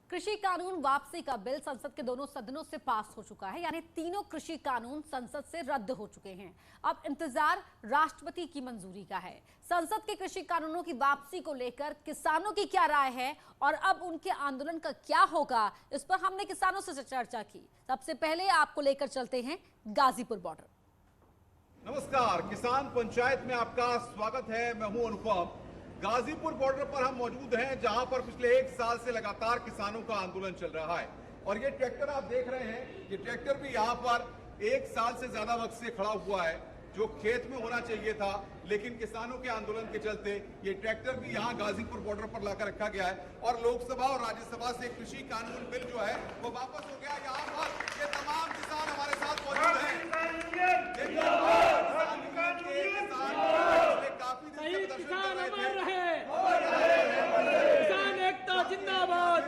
कृषि कानून वापसी का बिल संसद के दोनों सदनों से पास हो चुका है, यानी तीनों कृषि कानून संसद से रद्द हो चुके हैं। अब इंतजार राष्ट्रपति की मंजूरी का है। संसद के कृषि कानूनों की वापसी को लेकर किसानों की क्या राय है और अब उनके आंदोलन का क्या होगा, इस पर हमने किसानों से चर्चा की। सबसे पहले आपको लेकर चलते हैं गाजीपुर बॉर्डर। नमस्कार, किसान पंचायत में आपका स्वागत है। मैं हूं अनुपम। गाजीपुर बॉर्डर पर हम मौजूद हैं, जहां पर पिछले 1 साल से लगातार किसानों का आंदोलन चल रहा है। और ये ट्रैक्टर आप देख रहे हैं, ये ट्रैक्टर भी यहां पर 1 साल से ज्यादा वक्त से खड़ा हुआ है, जो खेत में होना चाहिए था, लेकिन किसानों के आंदोलन के चलते ये ट्रैक्टर भी यहां गाजीपुर बॉर्डर पर लाकर रखा गया है। और लोकसभा और राज्यसभा से कृषि कानून बिल जो है वो वापस हो गया। यहाँ पर ये तमाम किसान हमारे साथ मौजूद हैं। काफी दिन से प्रदर्शन कर रहे थे। किसान एकता जिंदाबाद।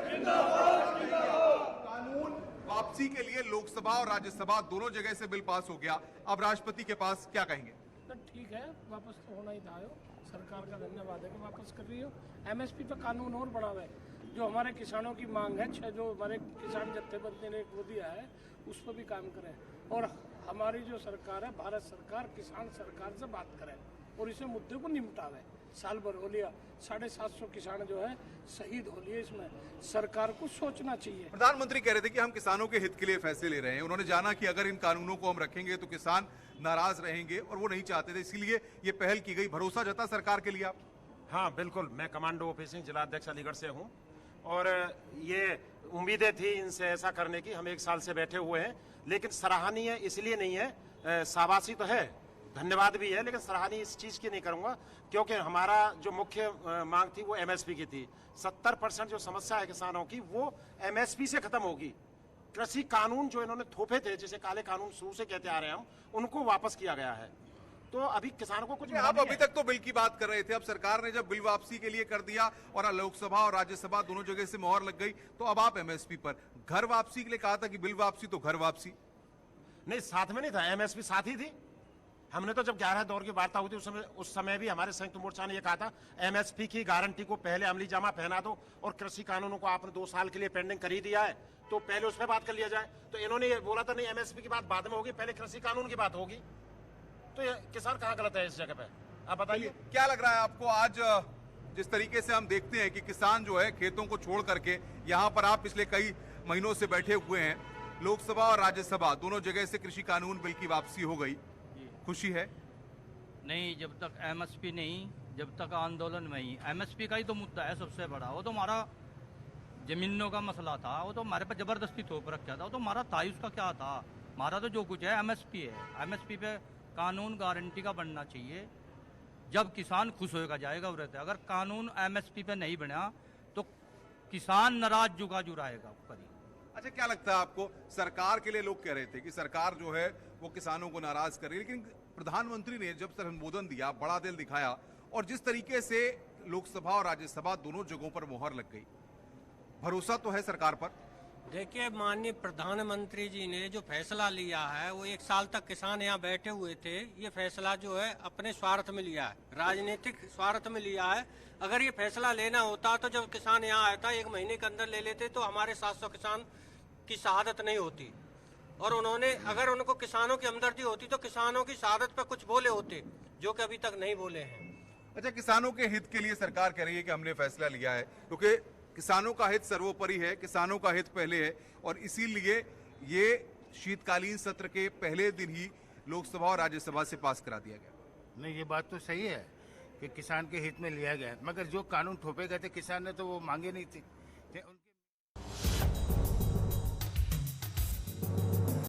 कानून वापसी के लिए लोकसभा और राज्यसभा दोनों जगह से बिल पास हो गया। अब राष्ट्रपति के पास क्या कहेंगे? तो ठीक है, वापस तो होना ही था। सरकार का धन्यवाद है कि वापस कर रही हो। एमएसपी पे कानून और बढ़ावा है, जो हमारे किसानों की मांग है, जो हमारे किसान जत्थेबंदी ने वो दिया है, उस पर भी काम करें। और हमारी जो सरकार है, भारत सरकार किसान सरकार से बात करें और इसे मुद्दे को निपटावे। साल भर हो लिया, 750 किसान जो है शहीद हो लिए। इसमें सरकार को सोचना चाहिए। प्रधानमंत्री कह रहे थे कि हम किसानों के हित के लिए फैसले ले रहे हैं। उन्होंने जाना कि अगर इन कानूनों को हम रखेंगे तो किसान नाराज रहेंगे और वो नहीं चाहते थे, इसीलिए ये पहल की गई। भरोसा जता सरकार के लिए आप? हाँ बिल्कुल, मैं कमांडो ऑफिसिंग जिला अध्यक्ष अलीगढ़ से हूँ और ये उम्मीदें थी इनसे ऐसा करने की। हम 1 साल से बैठे हुए हैं, लेकिन सराहनीय इसलिए नहीं है, शाबाशी तो है, धन्यवाद भी है, लेकिन सराहनीय इस चीज की नहीं करूंगा क्योंकि हमारा जो मुख्य मांग थी वो एमएसपी की थी। 70% जो समस्या है किसानों की वो एमएसपी से खत्म होगी। कृषि कानून जो इन्होंने थोपे थे, जिसे काले कानून शुरू से कहते आ रहे हैं हम, उनको वापस किया गया है। तो अभी किसानों को कुछ आप अभी तक तो बिल की बात कर रहे थे, अब सरकार ने जब बिल वापसी के लिए कर दिया और लोकसभा और राज्यसभा दोनों जगह से मोहर लग गई, तो अब आप एमएसपी पर। घर वापसी के लिए कहा था कि बिल वापसी तो घर वापसी नहीं, साथ में नहीं था, एमएसपी साथ ही थी। हमने तो जब 11 दौर की वार्ता हुई थी उस समय भी हमारे संयुक्त मोर्चा ने यह कहा था, एमएसपी की गारंटी को पहले अमली जामा पहना दो और कृषि कानूनों को आपने 2 साल के लिए पेंडिंग कर ही दिया है, तो पहले उस पर बात कर लिया जाए। तो इन्होंने ये बोला था नहीं, एमएसपी की बात बाद में होगी, पहले कृषि कानून की बात होगी। तो ये किसान कहाँ गलत है इस जगह पे? आप बताइए। क्या लग रहा है आपको आज जिस तरीके से हम देखते हैं कि किसान जो है खेतों को छोड़ करके यहाँ पर आप पिछले कई महीनों से बैठे हुए हैं, लोकसभा और राज्यसभा दोनों जगह से कृषि कानून बिल की वापसी हो गई, खुशी है? नहीं, जब तक एमएसपी नहीं, जब तक आंदोलन में ही एमएसपी का ही तो मुद्दा है सबसे बड़ा। वो तो हमारा जमीनों का मसला था, वो तो हमारे पर जबरदस्ती थोप रखा था, वो तो हमारा था ही, उसका क्या था? हमारा तो जो कुछ है एमएसपी है। एमएसपी पे कानून गारंटी का बनना चाहिए, जब किसान खुश होगा जाएगा। वो रहता है, अगर कानून एमएसपी पे नहीं बना तो किसान नाराज जुगा जुराएगा ऊपर ही। अच्छा, क्या लगता है आपको? सरकार के लिए लोग कह रहे थे कि सरकार जो है वो किसानों को नाराज कर रही है, लेकिन प्रधानमंत्री ने जब संबोधन दिया, बड़ा दिल दिखाया और जिस तरीके से लोकसभा और राज्यसभा दोनों जगहों पर मोहर लग गई, भरोसा तो है सरकार पर? देखिए, माननीय प्रधानमंत्री जी ने जो फैसला लिया है, वो 1 साल तक किसान यहाँ बैठे हुए थे। ये फैसला जो है अपने स्वार्थ में लिया है, राजनीतिक स्वार्थ में लिया है। अगर ये फैसला लेना होता तो जब किसान यहाँ आया था 1 महीने के अंदर ले लेते तो हमारे 700 किसान की शहादत नहीं होती। और उन्होंने, अगर उनको किसानों की हमदर्दी होती तो किसानों की शहादत पर कुछ बोले होते, जो कि अभी तक नहीं बोले हैं। अच्छा, किसानों के हित के लिए सरकार कह रही है कि हमने फैसला लिया है, क्योंकि किसानों का हित सर्वोपरि है, किसानों का हित पहले है, और इसीलिए ये शीतकालीन सत्र के पहले दिन ही लोकसभा और राज्यसभा से पास करा दिया गया। नहीं, ये बात तो सही है कि किसान के हित में लिया गया है, मगर जो कानून थोपे गए थे किसान ने तो वो मांगे नहीं थे।